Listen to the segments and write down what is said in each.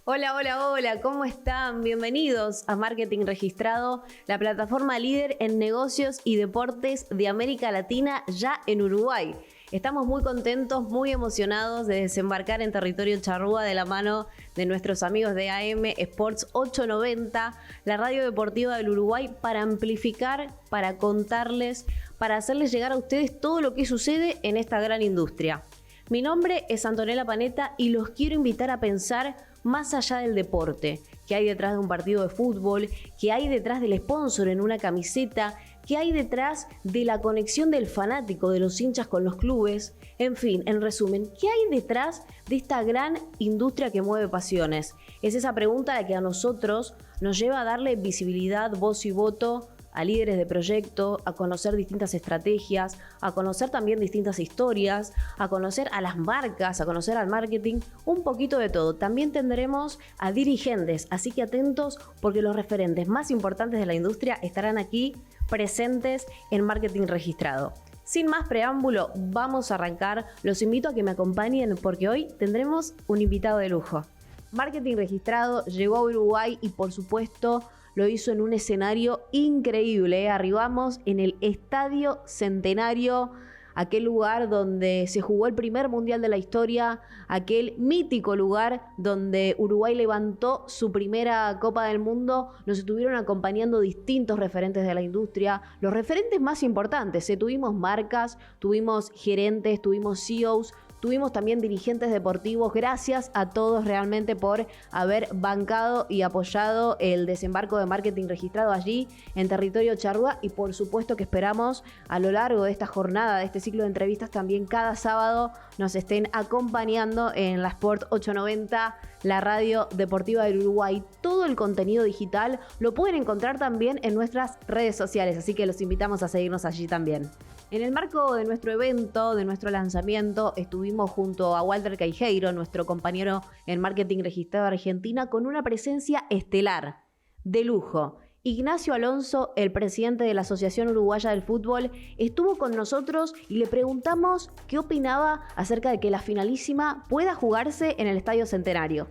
Hola, hola, hola, ¿cómo están? Bienvenidos a Marketing Registrado, la plataforma líder en negocios y deportes de América Latina, ya en Uruguay. Estamos muy contentos, muy emocionados de desembarcar en territorio charrúa de la mano de nuestros amigos de AM Sports 890, la radio deportiva del Uruguay, para amplificar, para contarles, para hacerles llegar a ustedes todo lo que sucede en esta gran industria. Mi nombre es Antonella Panetta y los quiero invitar a pensar más allá del deporte, qué hay detrás de un partido de fútbol, qué hay detrás del sponsor en una camiseta, qué hay detrás de la conexión del fanático, de los hinchas con los clubes, en fin, en resumen, ¿qué hay detrás de esta gran industria que mueve pasiones? Es esa pregunta la que a nosotros nos lleva a darle visibilidad, voz y voto a líderes de proyecto, a conocer distintas estrategias, a conocer también distintas historias, a conocer a las marcas, a conocer al marketing, un poquito de todo. También tendremos a dirigentes, así que atentos porque los referentes más importantes de la industria estarán aquí presentes en Marketing Registrado. Sin más preámbulo, vamos a arrancar. Los invito a que me acompañen porque hoy tendremos un invitado de lujo. Marketing Registrado llegó a Uruguay y por supuesto lo hizo en un escenario increíble. Arribamos en el Estadio Centenario, aquel lugar donde se jugó el primer mundial de la historia, aquel mítico lugar donde Uruguay levantó su primera Copa del Mundo. Nos estuvieron acompañando distintos referentes de la industria, los referentes más importantes. Tuvimos marcas, tuvimos gerentes, tuvimos CEOs, tuvimos también dirigentes deportivos. Gracias a todos realmente por haber bancado y apoyado el desembarco de Marketing Registrado allí en territorio charrúa, y por supuesto que esperamos a lo largo de esta jornada, de este ciclo de entrevistas, también cada sábado nos estén acompañando en la Sport 890, la radio deportiva del Uruguay. Todo el contenido digital lo pueden encontrar también en nuestras redes sociales, así que los invitamos a seguirnos allí también. En el marco de nuestro evento, de nuestro lanzamiento, estuvimos junto a Walter Caijeiro, nuestro compañero en Marketing Registrado Argentina, con una presencia estelar, de lujo. Ignacio Alonso, el presidente de la Asociación Uruguaya del Fútbol, estuvo con nosotros y le preguntamos qué opinaba acerca de que la finalísima pueda jugarse en el Estadio Centenario.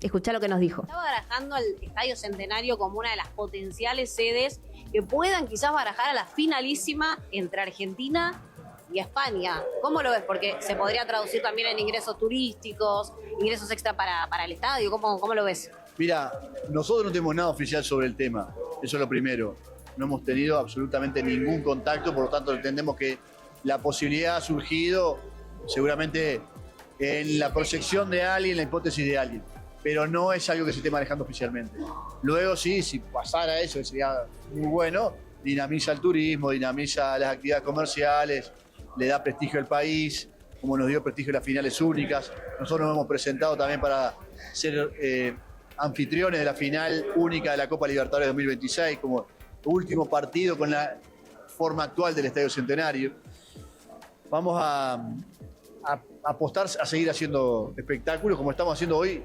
Escuchá lo que nos dijo. Estaba barajando el Estadio Centenario como una de las potenciales sedes que puedan quizás barajar a la finalísima entre Argentina y España. ¿Cómo lo ves? Porque se podría traducir también en ingresos turísticos, ingresos extra para el estadio. ¿Cómo lo ves? Mira, nosotros no tenemos nada oficial sobre el tema, eso es lo primero. No hemos tenido absolutamente ningún contacto, por lo tanto entendemos que la posibilidad ha surgido seguramente en la proyección de alguien, la hipótesis de alguien, pero no es algo que se esté manejando oficialmente. Luego sí, si pasara eso, que sería muy bueno, dinamiza el turismo, dinamiza las actividades comerciales, le da prestigio al país, como nos dio prestigio las finales únicas. Nosotros nos hemos presentado también para ser anfitriones de la final única de la Copa Libertadores 2026, como último partido con la forma actual del Estadio Centenario. Vamos a apostar a seguir haciendo espectáculos como estamos haciendo hoy,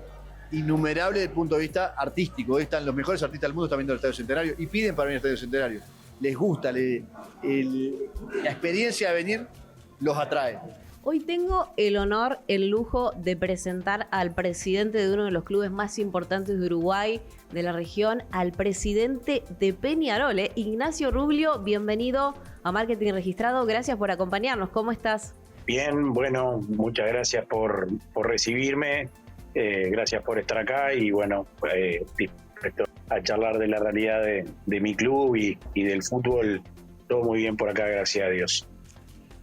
innumerable desde el punto de vista artístico. Hoy están los mejores artistas del mundo, están viendo el Estadio Centenario y piden para venir al Estadio Centenario. Les gusta, la experiencia de venir los atrae. Hoy tengo el honor, el lujo de presentar al presidente de uno de los clubes más importantes de Uruguay, de la región, al presidente de Peñarol, Ignacio Rublio. Bienvenido a Marketing Registrado. Gracias por acompañarnos. ¿Cómo estás? Bien, bueno, muchas gracias por recibirme. Gracias por estar acá y bueno, dispuesto a charlar de la realidad de mi club y del fútbol. Todo muy bien por acá, gracias a Dios.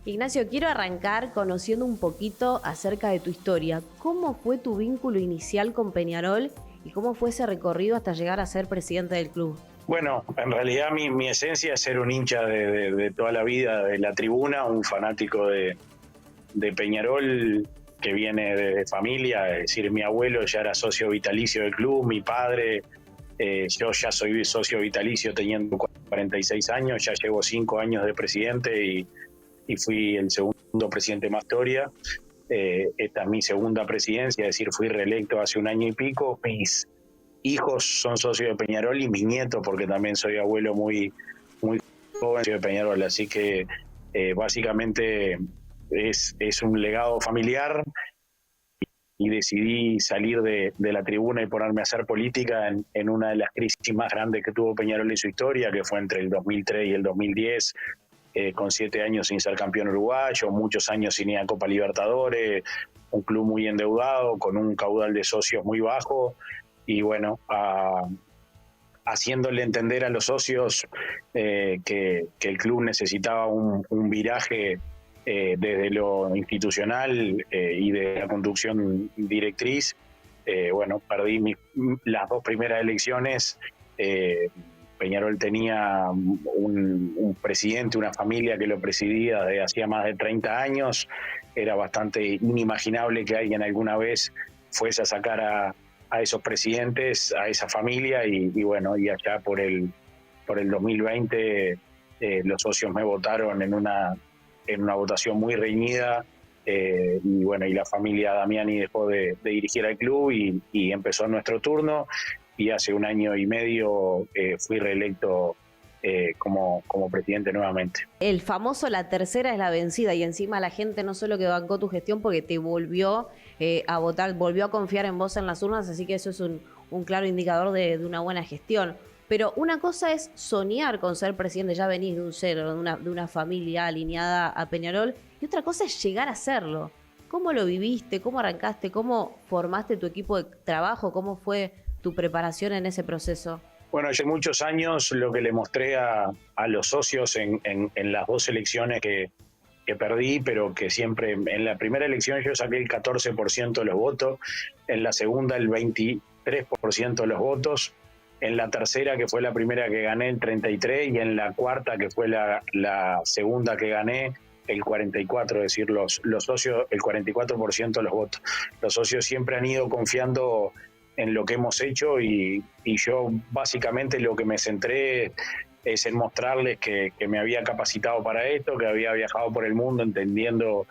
Ignacio, quiero arrancar conociendo un poquito acerca de tu historia. ¿Cómo fue tu vínculo inicial con Peñarol y cómo fue ese recorrido hasta llegar a ser presidente del club? Bueno, en realidad mi esencia es ser un hincha de toda la vida de la tribuna, un fanático de Peñarol que viene de familia, es decir, mi abuelo ya era socio vitalicio del club, mi padre, yo ya soy socio vitalicio teniendo 46 años, ya llevo 5 años de presidente y fui el segundo presidente más historia. Esta es mi segunda presidencia, es decir, fui reelecto hace 1 año y pico. Mis hijos son socios de Peñarol y mis nietos, porque también soy abuelo muy joven de Peñarol, así que básicamente es un legado familiar y decidí salir de la tribuna y ponerme a hacer política en una de las crisis más grandes que tuvo Peñarol en su historia, que fue entre el 2003 y el 2010, con 7 años sin ser campeón uruguayo, muchos años sin ir a Copa Libertadores, un club muy endeudado, con un caudal de socios muy bajo, y bueno, haciéndole entender a los socios que el club necesitaba un viraje desde lo institucional y de la conducción directriz. Bueno, perdí las 2 primeras elecciones. Peñarol tenía un presidente, una familia que lo presidía desde hacía más de 30 años. Era bastante inimaginable que alguien alguna vez fuese a sacar a esos presidentes, a esa familia, y bueno, y allá por el 2020 los socios me votaron en una votación muy reñida, y bueno, y la familia Damiani dejó de dirigir al club y empezó nuestro turno, y hace 1 año y medio fui reelecto como presidente nuevamente. El famoso la tercera es la vencida, y encima la gente no solo que bancó tu gestión porque te volvió a votar, volvió a confiar en vos en las urnas, así que eso es un claro indicador de una buena gestión. Pero una cosa es soñar con ser presidente, ya venís de un cero, de una familia alineada a Peñarol, y otra cosa es llegar a serlo. ¿Cómo lo viviste? ¿Cómo arrancaste? ¿Cómo formaste tu equipo de trabajo? ¿Cómo fue tu preparación en ese proceso? Bueno, hace muchos años lo que le mostré a los socios en las 2 elecciones que perdí, pero que siempre, en la primera elección yo saqué el 14% de los votos, en la segunda el 23% de los votos, en la tercera, que fue la primera que gané, el 33%, y en la cuarta, que fue la segunda que gané, el 44%, es decir, los socios, el 44% de los votos. Los socios siempre han ido confiando en lo que hemos hecho, y yo básicamente lo que me centré es en mostrarles que me había capacitado para esto, que había viajado por el mundo entendiendo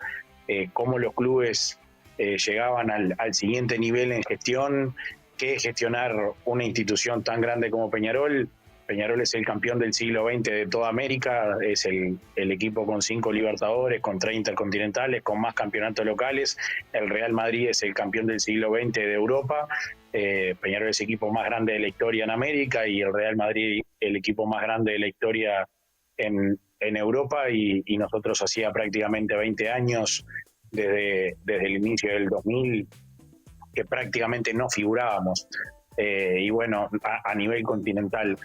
cómo los clubes llegaban al siguiente nivel en gestión, qué es gestionar una institución tan grande como Peñarol. Peñarol es el campeón del siglo XX de toda América, es el equipo con 5 Libertadores, con 3 Intercontinentales, con más campeonatos locales. El Real Madrid es el campeón del siglo XX de Europa. Peñarol es el equipo más grande de la historia en América, y el Real Madrid el equipo más grande de la historia en Europa, y nosotros hacía prácticamente 20 años, desde el inicio del 2000, que prácticamente no figurábamos. Y bueno, a nivel continental,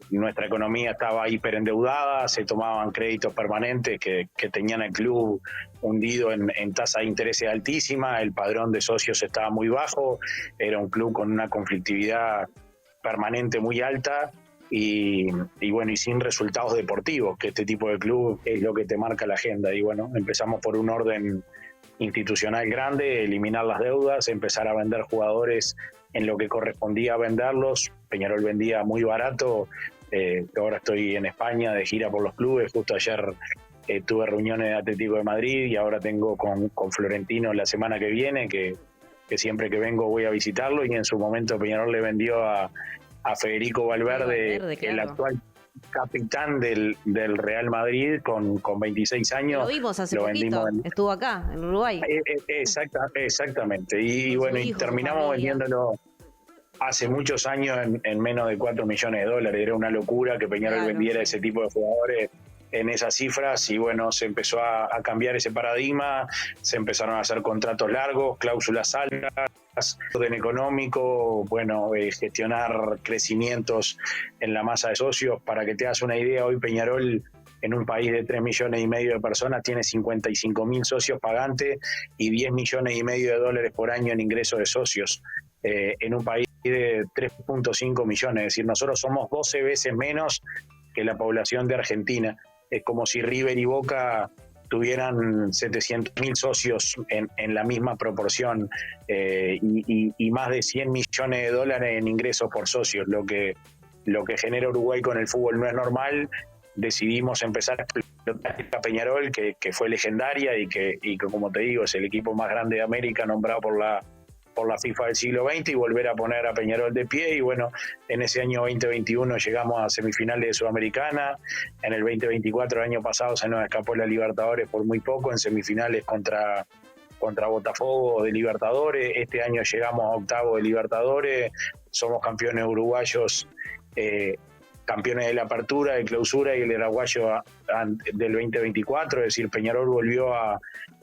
nuestra economía estaba hiperendeudada, se tomaban créditos permanentes que tenían el club hundido en tasa de interés altísima, el padrón de socios estaba muy bajo, era un club con una conflictividad permanente muy alta, y bueno, y sin resultados deportivos, que este tipo de club es lo que te marca la agenda. Y bueno, empezamos por un orden institucional grande, eliminar las deudas, empezar a vender jugadores en lo que correspondía a venderlos. Peñarol vendía muy barato. Ahora estoy en España de gira por los clubes. Justo ayer tuve reuniones de Atlético de Madrid, y ahora tengo con Florentino la semana que viene, que siempre que vengo voy a visitarlo, y en su momento Peñarol le vendió a Federico Valverde, claro, el actual capitán del Real Madrid, con 26 años. Lo vimos hace poquito, estuvo acá, en Uruguay. Exactamente. Y bueno, y terminamos vendiéndolo hace muchos años en menos de $4 millones. Era una locura que Peñarol vendiera ese tipo de jugadores en esas cifras, y bueno, se empezó a cambiar ese paradigma, se empezaron a hacer contratos largos, cláusulas altas, orden económico, bueno, gestionar crecimientos en la masa de socios. Para que te hagas una idea, hoy Peñarol, en un país de 3,5 millones de personas, tiene 55.000 socios pagantes y $10,5 millones por año en ingresos de socios, en un país de 3,5 millones, es decir, nosotros somos 12 veces menos que la población de Argentina. Es como si River y Boca tuvieran 700.000 socios en la misma proporción, y más de $100 millones en ingresos por socios. Lo que genera Uruguay con el fútbol no es normal. Decidimos empezar a explotar a Peñarol, que fue legendaria, y que, como te digo, es el equipo más grande de América, nombrado por la FIFA del siglo XX, y volver a poner a Peñarol de pie. Y bueno, en ese año 2021 llegamos a semifinales de Sudamericana. En el 2024, el año pasado, se nos escapó la Libertadores por muy poco, en semifinales contra contra Botafogo de Libertadores, este año llegamos a octavo de Libertadores, somos campeones uruguayos, campeones de la apertura, de clausura y el uruguayo del 2024, es decir, Peñarol volvió a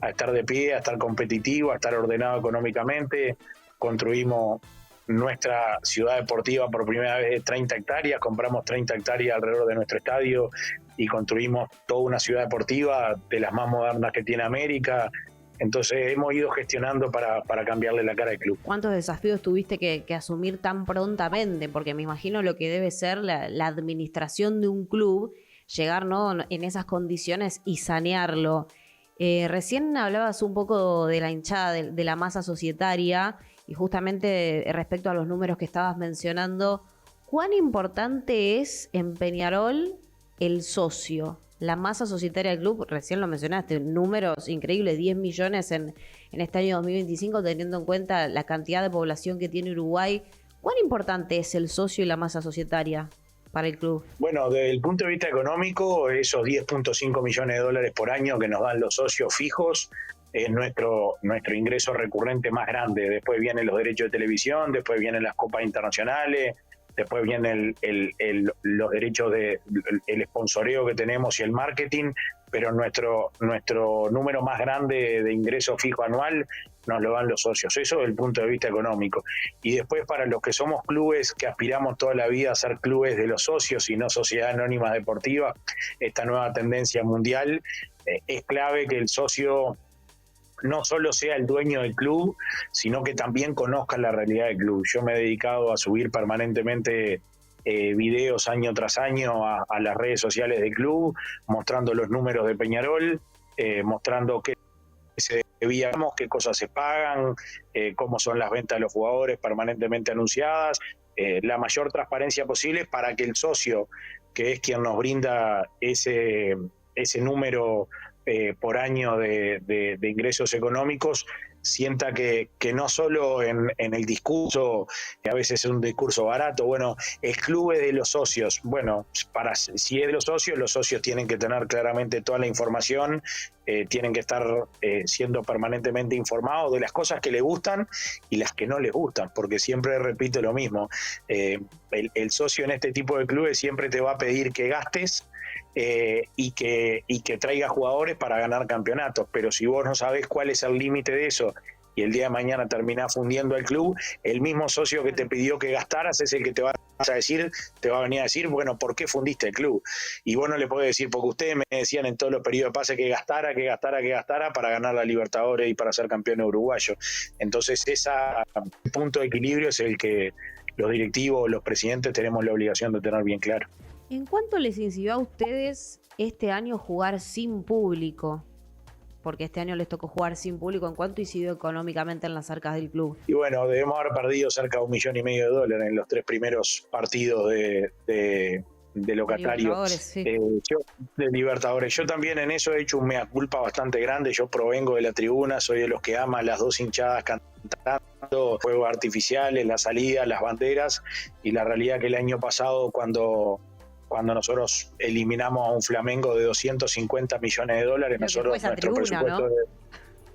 estar de pie, a estar competitivo, a estar ordenado económicamente, construimos nuestra ciudad deportiva por primera vez de 30 hectáreas, compramos 30 hectáreas alrededor de nuestro estadio y construimos toda una ciudad deportiva de las más modernas que tiene América. Entonces hemos ido gestionando para cambiarle la cara al club. ¿Cuántos desafíos tuviste que asumir tan prontamente? Porque me imagino lo que debe ser la administración de un club, llegar, ¿no?, en esas condiciones y sanearlo. Recién hablabas un poco de la hinchada, de la masa societaria, y justamente respecto a los números que estabas mencionando, ¿cuán importante es en Peñarol el socio, la masa societaria del club? Recién lo mencionaste, números increíbles, 10 millones en este año 2025, teniendo en cuenta la cantidad de población que tiene Uruguay. ¿Cuán importante es el socio y la masa societaria para el club? Bueno, desde el punto de vista económico, esos 10.5 millones de dólares por año que nos dan los socios fijos es nuestro ingreso recurrente más grande. Después vienen los derechos de televisión, después vienen las copas internacionales, después vienen los derechos el sponsoreo que tenemos y el marketing, pero nuestro número más grande de ingreso fijo anual nos lo dan los socios. Eso desde el punto de vista económico. Y después, para los que somos clubes que aspiramos toda la vida a ser clubes de los socios y no sociedades anónimas deportivas, esta nueva tendencia mundial, es clave que el socio no solo sea el dueño del club, sino que también conozca la realidad del club. Yo me he dedicado a subir permanentemente videos año tras año a las redes sociales del club, mostrando los números de Peñarol, mostrando qué se debíamos, qué cosas se pagan, cómo son las ventas de los jugadores permanentemente anunciadas, la mayor transparencia posible para que el socio, que es quien nos brinda ese número por año de ingresos económicos, sienta que no solo en el discurso, que a veces es un discurso barato, bueno, el club es de los socios. Bueno, si es de los socios tienen que tener claramente toda la información, tienen que estar siendo permanentemente informados de las cosas que les gustan y las que no les gustan, porque siempre repito lo mismo, el socio en este tipo de clubes siempre te va a pedir que gastes, y que traiga jugadores para ganar campeonatos, pero si vos no sabés cuál es el límite de eso y el día de mañana terminás fundiendo al club, el mismo socio que te pidió que gastaras es el que te va a venir a decir, bueno, ¿por qué fundiste el club? Y vos no le podés decir, porque ustedes me decían en todos los periodos de pase que gastara para ganar la Libertadores y para ser campeón uruguayo. Entonces ese punto de equilibrio es el que los directivos, los presidentes tenemos la obligación de tener bien claro. ¿En cuánto les incidió a ustedes este año jugar sin público? Porque este año les tocó jugar sin público. ¿En cuánto incidió económicamente en las arcas del club? Y bueno, debemos haber perdido cerca de $1,5 millones en los 3 primeros partidos de locatarios sí. De Libertadores. Yo también en eso he hecho un mea culpa bastante grande. Yo provengo de la tribuna, soy de los que ama las dos hinchadas cantando, fuegos artificiales, las salidas, las banderas, y la realidad que el año pasado cuando nosotros eliminamos a un Flamengo de $250 millones, nosotros nuestro presupuesto, ¿no?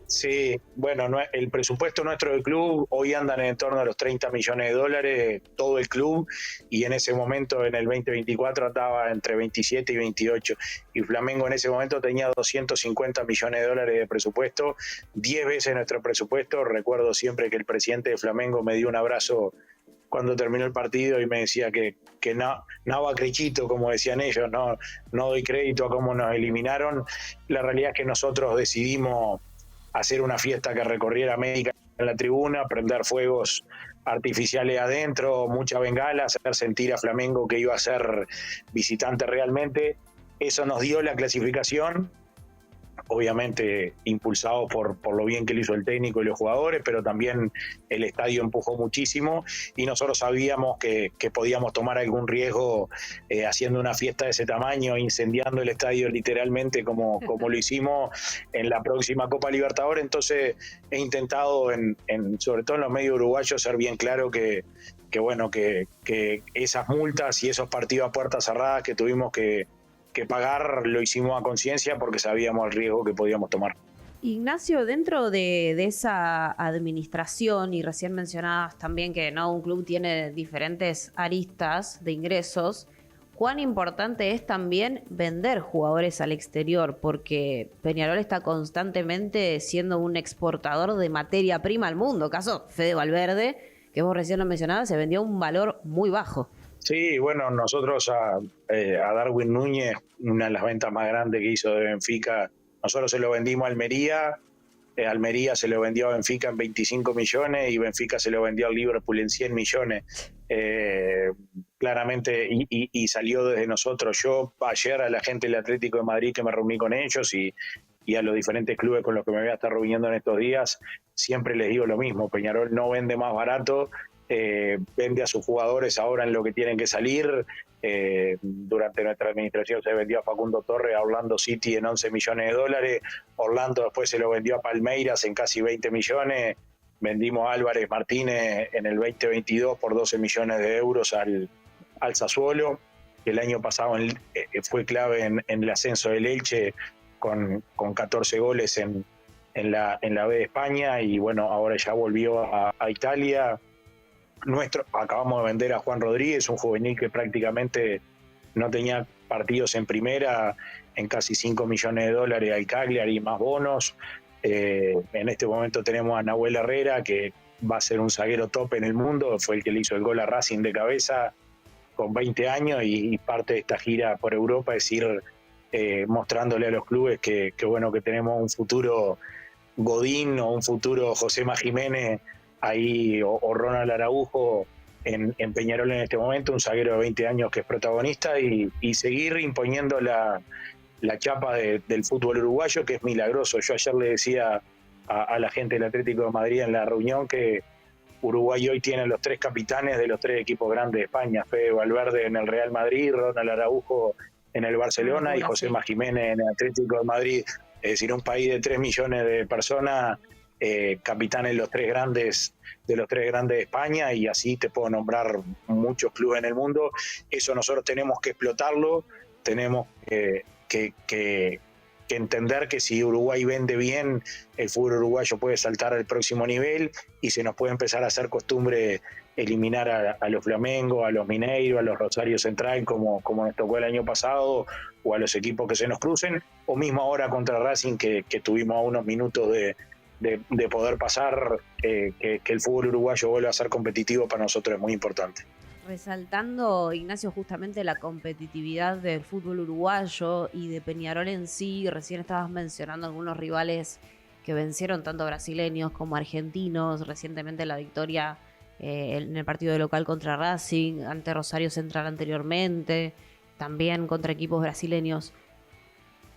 Sí, bueno, el presupuesto nuestro del club hoy andan en torno a los $30 millones, todo el club, y en ese momento, en el 2024, andaba entre 27 y 28, y Flamengo en ese momento tenía $250 millones de presupuesto, 10 veces nuestro presupuesto. Recuerdo siempre que el presidente de Flamengo me dio un abrazo cuando terminó el partido y me decía que no va crichito, como decían ellos, no doy crédito a cómo nos eliminaron. La realidad es que nosotros decidimos hacer una fiesta que recorriera América en la tribuna, prender fuegos artificiales adentro, mucha bengala, hacer sentir a Flamengo que iba a ser visitante realmente. Eso nos dio la clasificación, obviamente impulsado por lo bien que lo hizo el técnico y los jugadores, pero también el estadio empujó muchísimo y nosotros sabíamos que podíamos tomar algún riesgo haciendo una fiesta de ese tamaño, incendiando el estadio literalmente como lo hicimos en la próxima Copa Libertadores. Entonces he intentado, sobre todo en los medios uruguayos, ser bien claro que esas multas y esos partidos a puertas cerradas que tuvimos que pagar, lo hicimos a conciencia porque sabíamos el riesgo que podíamos tomar. Ignacio, dentro de esa administración, y recién mencionabas también que no un club tiene diferentes aristas de ingresos, ¿cuán importante es también vender jugadores al exterior? Porque Peñarol está constantemente siendo un exportador de materia prima al mundo. Caso Fede Valverde, que vos recién lo mencionabas, se vendió a un valor muy bajo. Sí, bueno, nosotros a Darwin Núñez, una de las ventas más grandes que hizo de Benfica, nosotros se lo vendimos a Almería, Almería se lo vendió a Benfica en 25 millones y Benfica se lo vendió al Liverpool en 100 millones. Claramente, y salió desde nosotros. Yo ayer a la gente del Atlético de Madrid que me reuní con ellos y a los diferentes clubes con los que me voy a estar reuniendo en estos días, siempre les digo lo mismo: Peñarol no vende más barato, vende a sus jugadores ahora en lo que tienen que salir. Durante nuestra administración se vendió a Facundo Torres a Orlando City en 11 millones de dólares, Orlando después se lo vendió a Palmeiras en casi 20 millones, vendimos a Álvarez Martínez en el 2022 por 12 millones de euros al Sassuolo, que el año pasado fue clave en el ascenso del Elche con 14 goles en la B de España, y bueno, ahora ya volvió a Italia. Acabamos de vender a Juan Rodríguez, un juvenil que prácticamente no tenía partidos en primera, en casi 5 millones de dólares al Cagliari más bonos. En este momento tenemos a Nahuel Herrera, que va a ser un zaguero top en el mundo, fue el que le hizo el gol a Racing de cabeza con 20 años y parte de esta gira por Europa es ir mostrándole a los clubes que bueno, que tenemos un futuro Godín o un futuro Josema Jiménez ahí, o Ronald Araujo en Peñarol en este momento, un zaguero de 20 años que es protagonista, y seguir imponiendo la chapa del fútbol uruguayo, que es milagroso. Yo ayer le decía a la gente del Atlético de Madrid en la reunión que Uruguay hoy tiene los 3 capitanes de los 3 equipos grandes de España: Fede Valverde en el Real Madrid, Ronald Araujo en el Barcelona y José Jiménez en el Atlético de Madrid. Es decir, un país de 3 millones de personas, capitanes de los 3 grandes de España, y así te puedo nombrar muchos clubes en el mundo. Eso nosotros tenemos que explotarlo, tenemos que entender que si Uruguay vende bien, el fútbol uruguayo puede saltar al próximo nivel y se nos puede empezar a hacer costumbre eliminar a los Flamengo, a los Mineiro, a los Rosario Central, como nos tocó el año pasado, o a los equipos que se nos crucen, o mismo ahora contra Racing, que tuvimos a unos minutos de poder pasar. Que el fútbol uruguayo vuelva a ser competitivo para nosotros es muy importante. Resaltando, Ignacio, justamente la competitividad del fútbol uruguayo y de Peñarol en sí, recién estabas mencionando algunos rivales que vencieron tanto brasileños como argentinos, recientemente la victoria en el partido de local contra Racing, ante Rosario Central anteriormente, también contra equipos brasileños.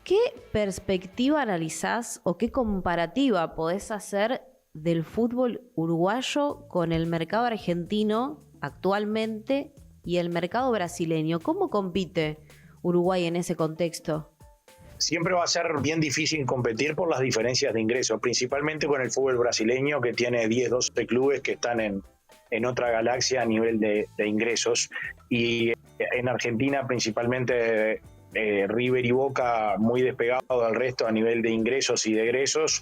¿Qué perspectiva analizás o qué comparativa podés hacer del fútbol uruguayo con el mercado argentino actualmente y el mercado brasileño? ¿Cómo compite Uruguay en ese contexto? Siempre va a ser bien difícil competir por las diferencias de ingresos, principalmente con el fútbol brasileño, que tiene 10, 12 clubes que están en otra galaxia a nivel de ingresos, y en Argentina principalmente River y Boca muy despegados del resto a nivel de ingresos y de egresos.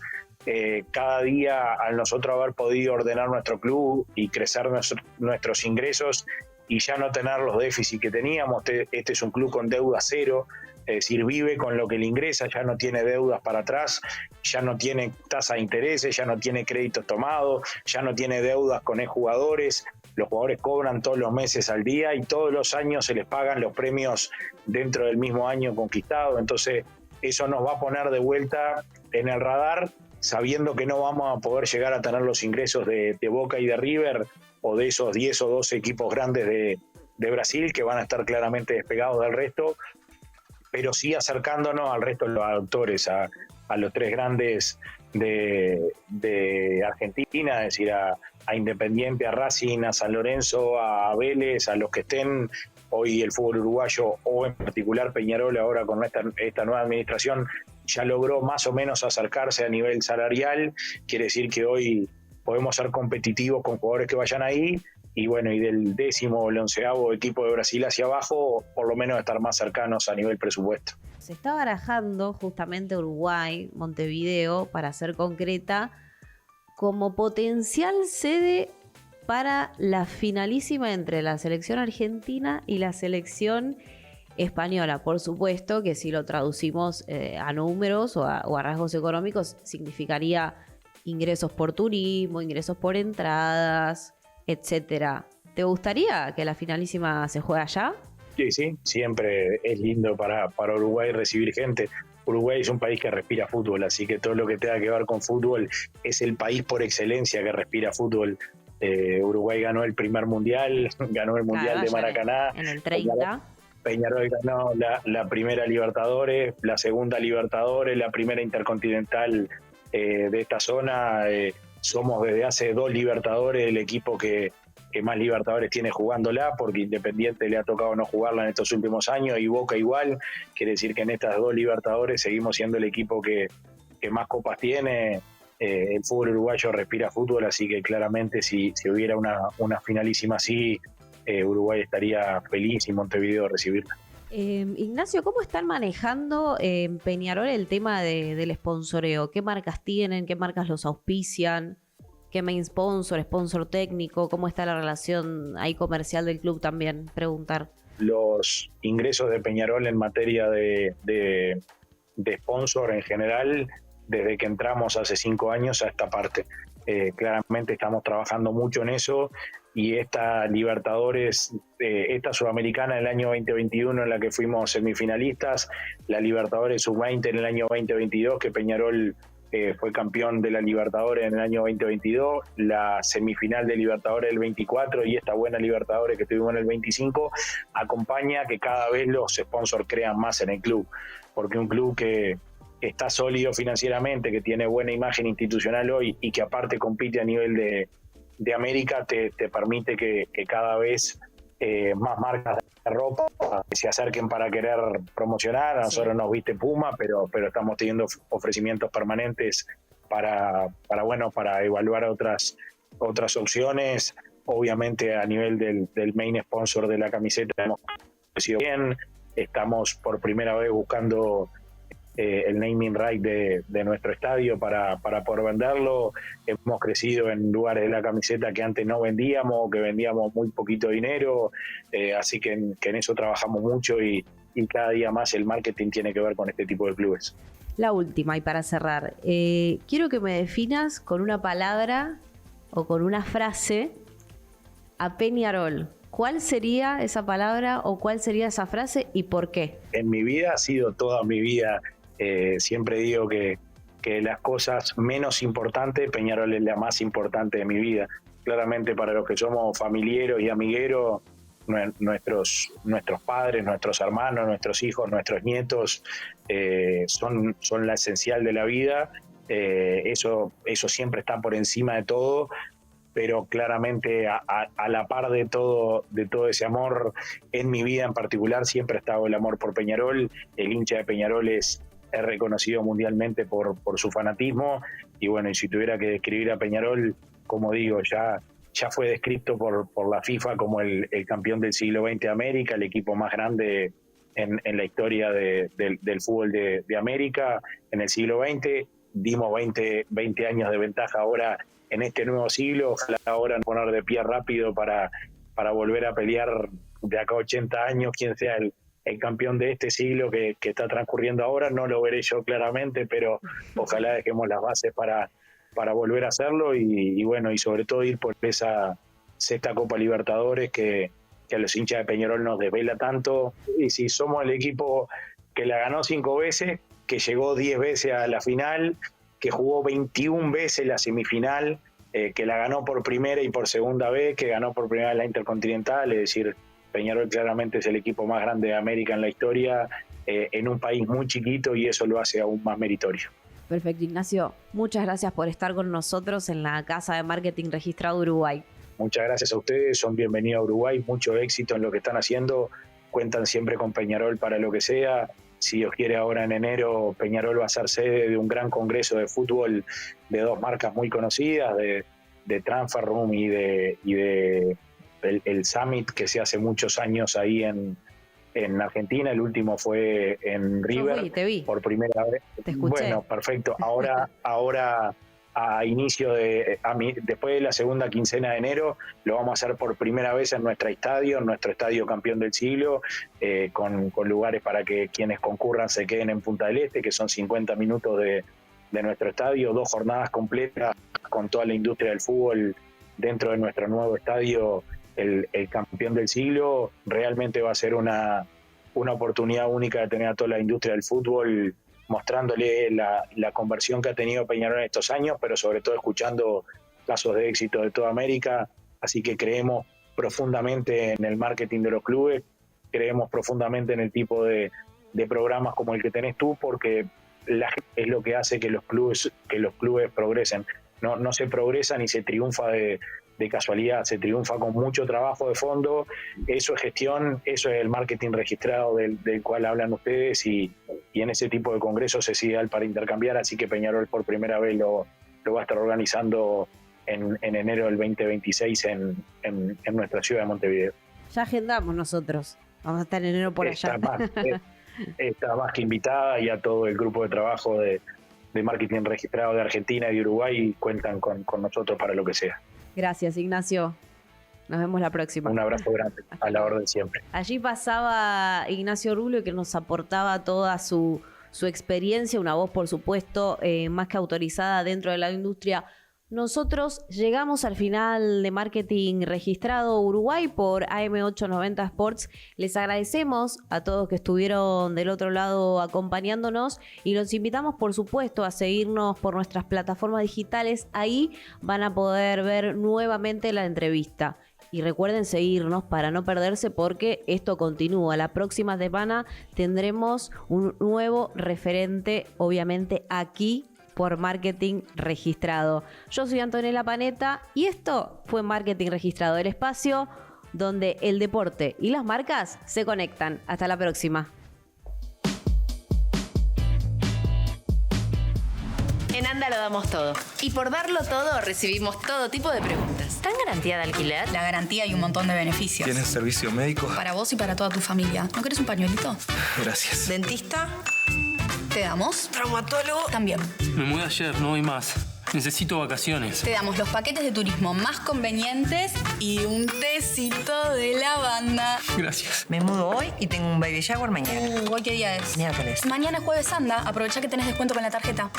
Cada día, al nosotros haber podido ordenar nuestro club y crecer nuestros ingresos y ya no tener los déficits que teníamos, este es un club con deuda cero, es decir, vive con lo que le ingresa, ya no tiene deudas para atrás, ya no tiene tasa de intereses, ya no tiene créditos tomados, ya no tiene deudas con jugadores. Los jugadores cobran todos los meses al día y todos los años se les pagan los premios dentro del mismo año conquistado. Entonces, eso nos va a poner de vuelta en el radar, sabiendo que no vamos a poder llegar a tener los ingresos de Boca y de River, o de esos 10 o 12 equipos grandes de Brasil, que van a estar claramente despegados del resto, pero sí acercándonos al resto de los actores, a los 3 grandes de Argentina, es decir, a Independiente, a Racing, a San Lorenzo, a Vélez, a los que estén hoy el fútbol uruguayo, o en particular Peñarol ahora con esta nueva administración ya logró más o menos acercarse a nivel salarial. Quiere decir que hoy podemos ser competitivos con jugadores que vayan ahí, y bueno, y del 10º o el 11º equipo de Brasil hacia abajo, por lo menos estar más cercanos a nivel presupuesto. se está barajando justamente Uruguay, Montevideo, para ser concreta, como potencial sede para la finalísima entre la selección argentina y la selección española. Por supuesto que si lo traducimos a números o a rasgos económicos, significaría ingresos por turismo, ingresos por entradas, etcétera. ¿Te gustaría que la finalísima se juegue allá? Sí, siempre es lindo para Uruguay recibir gente. Uruguay es un país que respira fútbol, así que todo lo que tenga que ver con fútbol es el país por excelencia que respira fútbol. Uruguay ganó el primer mundial, ganó el mundial de Maracaná. En el 30. Peñarol ganó la primera Libertadores, la segunda Libertadores, la primera Intercontinental de esta zona. Somos desde hace 2 Libertadores el equipo que más Libertadores tiene jugándola, porque Independiente le ha tocado no jugarla en estos últimos años y Boca igual. Quiere decir que en estas 2 Libertadores seguimos siendo el equipo que más copas tiene. El fútbol uruguayo respira fútbol, así que claramente si hubiera una finalísima así, Uruguay estaría feliz y Montevideo recibirla. Ignacio, ¿cómo están manejando en Peñarol el tema del sponsoreo? ¿Qué marcas tienen? ¿Qué marcas los auspician? ¿Qué main sponsor técnico? ¿Cómo está la relación ahí comercial del club también? Preguntar. Los ingresos de Peñarol en materia de sponsor en general, desde que entramos hace 5 años a esta parte. Claramente estamos trabajando mucho en eso, y esta Libertadores, esta Sudamericana del año 2021 en la que fuimos semifinalistas, la Libertadores Sub-20 en el año 2022, que Peñarol fue campeón de la Libertadores en el año 2022, la semifinal de Libertadores del 24 y esta buena Libertadores que tuvimos en el 25, acompaña que cada vez los sponsors crean más en el club, porque un club que está sólido financieramente, que tiene buena imagen institucional hoy y que aparte compite a nivel de América, te permite que cada vez más marcas de ropa se acerquen para querer promocionar. A nosotros nos viste Puma, pero estamos teniendo ofrecimientos permanentes para evaluar otras opciones. Obviamente a nivel del main sponsor de la camiseta hemos crecido bien, estamos por primera vez buscando el naming right de nuestro estadio para poder venderlo. Hemos crecido en lugares de la camiseta que antes no vendíamos, que vendíamos muy poquito dinero, así que en eso trabajamos mucho y cada día más el marketing tiene que ver con este tipo de clubes. La última, y para cerrar, quiero que me definas con una palabra o con una frase a Peñarol. ¿Cuál sería esa palabra o cuál sería esa frase y por qué? En mi vida ha sido toda mi vida. Siempre digo que las cosas menos importantes, Peñarol es la más importante de mi vida. Claramente para los que somos familiares y amigueros, nuestros padres, nuestros hermanos, nuestros hijos, nuestros nietos son la esencial de la vida. Eso siempre está por encima de todo, pero claramente a la par de todo ese amor, en mi vida en particular siempre ha estado el amor por Peñarol. El hincha de Peñarol es reconocido mundialmente por su fanatismo, y bueno, y si tuviera que describir a Peñarol, como digo, ya fue descrito por la FIFA como el campeón del siglo XX de América, el equipo más grande en la historia del fútbol de América en el siglo XX. Dimos 20 años de ventaja ahora en este nuevo siglo. Ojalá ahora poner de pie rápido para volver a pelear de acá a 80 años, quien sea el campeón de este siglo que está transcurriendo ahora. No lo veré yo claramente, pero ojalá dejemos las bases para volver a hacerlo y bueno, y sobre todo ir por esa sexta Copa Libertadores que a los hinchas de Peñarol nos desvela tanto. Y si somos el equipo que la ganó 5 veces, que llegó 10 veces a la final, que jugó 21 veces la semifinal, que la ganó por primera y por segunda vez, que ganó por primera vez la Intercontinental, es decir, Peñarol claramente es el equipo más grande de América en la historia, en un país muy chiquito, y eso lo hace aún más meritorio. Perfecto, Ignacio. Muchas gracias por estar con nosotros en la Casa de Marketing Registrado Uruguay. Muchas gracias a ustedes, son bienvenidos a Uruguay, mucho éxito en lo que están haciendo, cuentan siempre con Peñarol para lo que sea. Si Dios quiere, ahora en enero Peñarol va a ser sede de un gran congreso de fútbol de 2 marcas muy conocidas, de Transfer Room y de el Summit, que se hace muchos años ahí en en Argentina, el último fue en River. Yo fui, te vi. Por primera vez. Te escuché. Bueno, perfecto. Ahora después de la segunda quincena de enero, lo vamos a hacer por primera vez en nuestro estadio campeón del siglo, con lugares para que quienes concurran se queden en Punta del Este, que son 50 minutos de nuestro estadio, 2 jornadas completas con toda la industria del fútbol dentro de nuestro nuevo estadio, el campeón del siglo. Realmente va a ser una oportunidad única de tener a toda la industria del fútbol mostrándole la conversión que ha tenido Peñarol en estos años, pero sobre todo escuchando casos de éxito de toda América. Así que creemos profundamente en el marketing de los clubes, creemos profundamente en el tipo de programas como el que tenés tú, porque es lo que hace que los clubes progresen. No se progresa ni se triunfa de casualidad, se triunfa con mucho trabajo de fondo. Eso es gestión, eso es el marketing registrado del cual hablan ustedes, y en ese tipo de congresos es ideal para intercambiar. Así que Peñarol por primera vez lo va a estar organizando en enero del 2026 en nuestra ciudad de Montevideo. Ya agendamos nosotros, vamos a estar en enero por allá. Está más que invitada, y a todo el grupo de trabajo de marketing registrado de Argentina y de Uruguay cuentan con nosotros para lo que sea. Gracias, Ignacio. Nos vemos la próxima. Un abrazo grande, a la orden siempre. Allí pasaba Ignacio Rubio, que nos aportaba toda su experiencia, una voz, por supuesto, más que autorizada dentro de la industria. Nosotros llegamos al final de Marketing Registrado Uruguay por AM890 Sports. Les agradecemos a todos que estuvieron del otro lado acompañándonos, y los invitamos, por supuesto, a seguirnos por nuestras plataformas digitales. Ahí van a poder ver nuevamente la entrevista. Y recuerden seguirnos para no perderse, porque esto continúa. La próxima semana tendremos un nuevo referente, obviamente aquí por Marketing Registrado. Yo soy Antonella Panetta y esto fue Marketing Registrado, el espacio donde el deporte y las marcas se conectan. Hasta la próxima. En Anda lo damos todo. Y por darlo todo recibimos todo tipo de preguntas. ¿Tan garantía de alquiler? La garantía y un montón de beneficios. ¿Tienes servicio médico? Para vos y para toda tu familia. ¿No querés un pañuelito? Gracias. ¿Dentista? Te damos. ¿Traumatólogo? También. Me mudé ayer, no voy más. Necesito vacaciones. Te damos los paquetes de turismo más convenientes y un tecito de lavanda. Gracias. Me mudo hoy y tengo un baby shower mañana. ¿Hoy qué día es? Miércoles. Mañana jueves Anda. Aprovecha que tenés descuento con la tarjeta.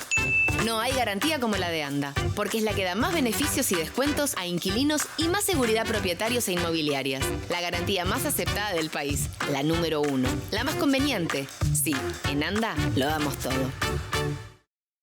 No hay garantía como la de Anda, porque es la que da más beneficios y descuentos a inquilinos y más seguridad a propietarios e inmobiliarias. La garantía más aceptada del país, la número 1, la más conveniente. Sí, en Anda lo damos todo.